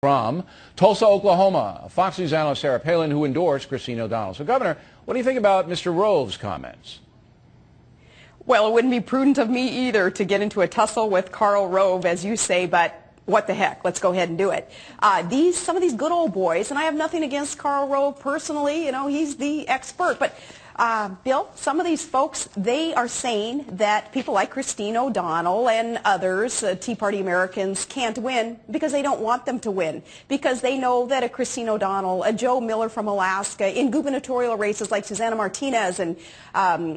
From Tulsa, Oklahoma, Fox News analyst Sarah Palin, who endorsed Christine O'Donnell. So, Governor, what do you think about Mr. Rove's comments? Well, it wouldn't be prudent of me either to get into a tussle with Karl Rove, as you say, but what the heck? Let's go ahead and do it. Some of these good old boys, and I have nothing against Karl Rove personally, you know, he's the expert, but Bill, some of these folks, they are saying that people like Christine O'Donnell and others, Tea Party Americans, can't win because they don't want them to win, because they know that a Christine O'Donnell, a Joe Miller from Alaska, in gubernatorial races like Susanna Martinez and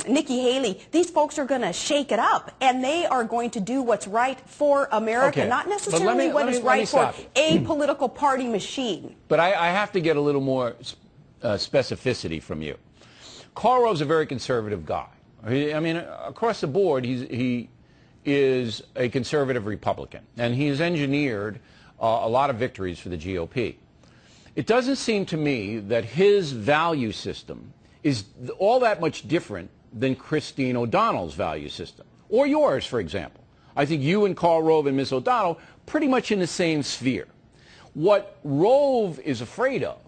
Nikki Haley, these folks are going to shake it up, and they are going to do what's right for America, not necessarily what is right for a political party machine. But I have to get a little more specificity from you. Karl Rove's a very conservative guy. I mean, across the board, he is a conservative Republican, and he has engineered a lot of victories for the GOP. It doesn't seem to me that his value system is all that much different than Christine O'Donnell's value system, or yours, for example. I think you and Karl Rove and Ms. O'Donnell pretty much in the same sphere. What Rove is afraid of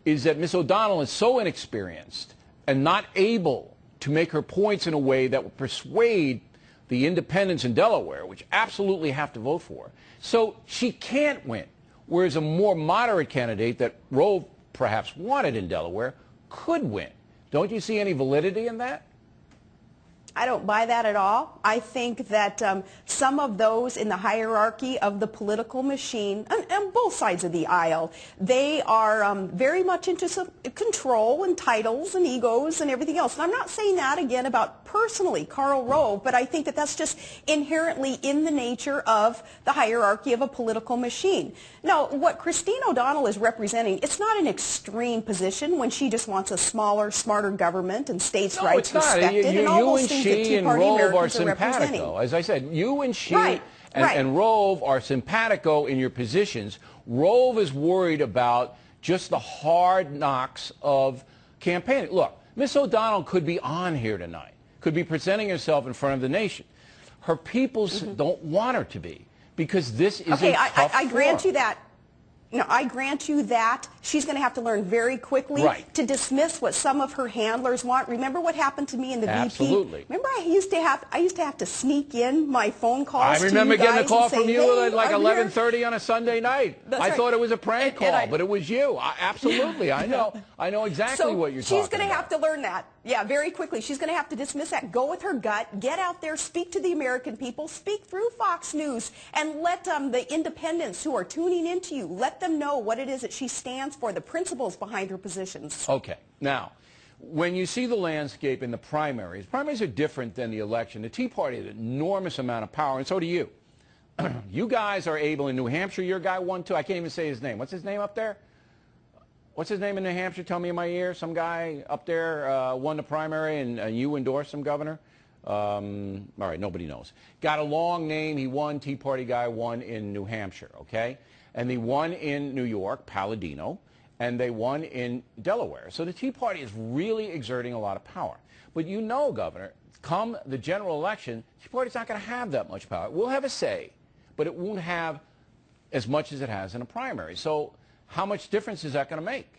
is that Ms. O'Donnell is so inexperienced and not able to make her points in a way that will persuade the independents in Delaware, which absolutely have to vote for her. So she can't win, whereas a more moderate candidate that Rove perhaps wanted in Delaware could win. Don't you see any validity in that? I don't buy that at all. I think that some of those in the hierarchy of the political machine, on both sides of the aisle, they are very much into some control and titles and egos and everything else. And I'm not saying that, again, about personally Karl Rove, but I think that that's just inherently in the nature of the hierarchy of a political machine. Now, what Christine O'Donnell is representing, it's not an extreme position when she just wants a smaller, smarter government and states' rights respected and all those things. She and Rove are simpatico. As I said, you and she and Rove are simpatico in your positions. Rove is worried about just the hard knocks of campaigning. Look, Miss O'Donnell could be on here tonight, could be presenting herself in front of the nation. Her people don't want her to be, because this is a tough I grant you that. No, I grant you that. She's going to have to learn very quickly to dismiss what some of her handlers want. Remember what happened to me in the VP? Remember I used to have to sneak in my phone calls to you guys. I remember getting a call from you at like 11:30 on a Sunday night. I thought it was a prank call, but it was you. Absolutely. I know exactly what you're talking about. She's going to have to learn that. Yeah, very quickly. She's going to have to dismiss that, go with her gut, get out there, speak to the American people, speak through Fox News, and let the independents who are tuning into you, let them know what it is that she stands for, the principles behind her positions. Okay. Now, when you see the landscape in the primaries are different than the election. The Tea Party has an enormous amount of power, and so do you. You guys are able in New Hampshire. Your guy won too. I can't even say his name. What's his name up there? What's his name in New Hampshire? Tell me in my ear. Some guy up there won the primary, and you endorsed him, Governor? All right, nobody knows. Got a long name. He won. Tea Party guy won in New Hampshire, okay? And they won in New York, Palladino, and they won in Delaware. So the Tea Party is really exerting a lot of power. But you know, Governor, come the general election, the Tea Party's not going to have that much power. It will have a say, but it won't have as much as it has in a primary. So how much difference is that going to make?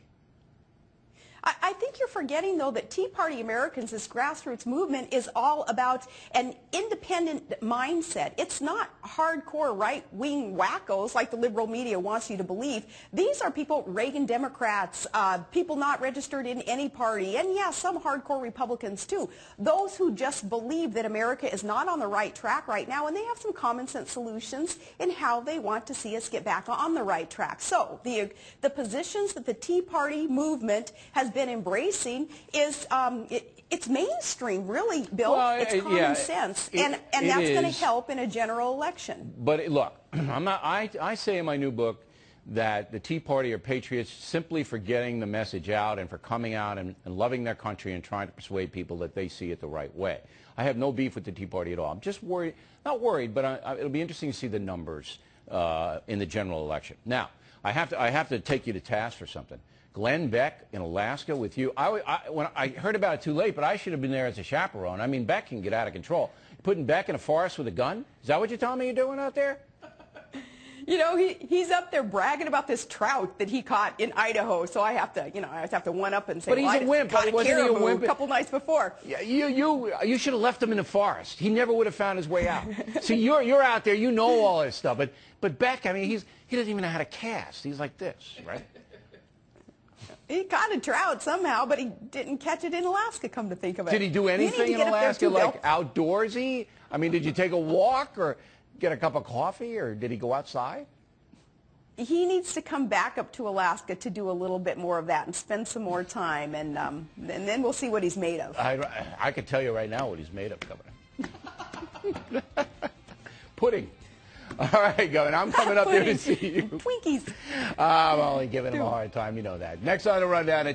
I think you're forgetting, though, that Tea Party Americans, this grassroots movement, is all about an independent mindset. It's not hardcore right-wing wackos like the liberal media wants you to believe. These are people, Reagan Democrats, people not registered in any party, and, yeah, some hardcore Republicans, too. Those who just believe that America is not on the right track right now, and they have some common-sense solutions in how they want to see us get back on the right track. So the positions that the Tea Party movement has been embracing is it's mainstream, really, Bill. Well, it's common sense, and that's going to help in a general election. But look, I say in my new book that the Tea Party are patriots simply for getting the message out and for coming out and loving their country and trying to persuade people that they see it the right way. I have no beef with the Tea Party at all. I'm just worried, not worried, but it'll be interesting to see the numbers in the general election. Now, I have to take you to task for something. Glenn Beck in Alaska with you. When I heard about it too late, but I should have been there as a chaperone. I mean, Beck can get out of control. Putting Beck in a forest with a gun? Is that what you're telling me you're doing out there? You know, he's up there bragging about this trout that he caught in Idaho. So I have to, you know, I have to one up and say, but he's a wimp. Caught a Wasn't he a caribou wimp? a couple nights before. Yeah, you should have left him in the forest. He never would have found his way out. See, you're out there. You know all this stuff. But Beck, I mean, he doesn't even know how to cast. He's like this, right? He caught a trout somehow, but he didn't catch it in Alaska, come to think of it. Did he do anything in Alaska, like outdoorsy? I mean, did you take a walk or get a cup of coffee, or did he go outside? He needs to come back up to Alaska to do a little bit more of that and spend some more time, and then we'll see what he's made of. I could tell you right now what he's made of, Governor. Pudding. All right, Governor, I'm coming up there to see you. Twinkies. I'm only giving him a hard time, you know that. Next on the rundown, a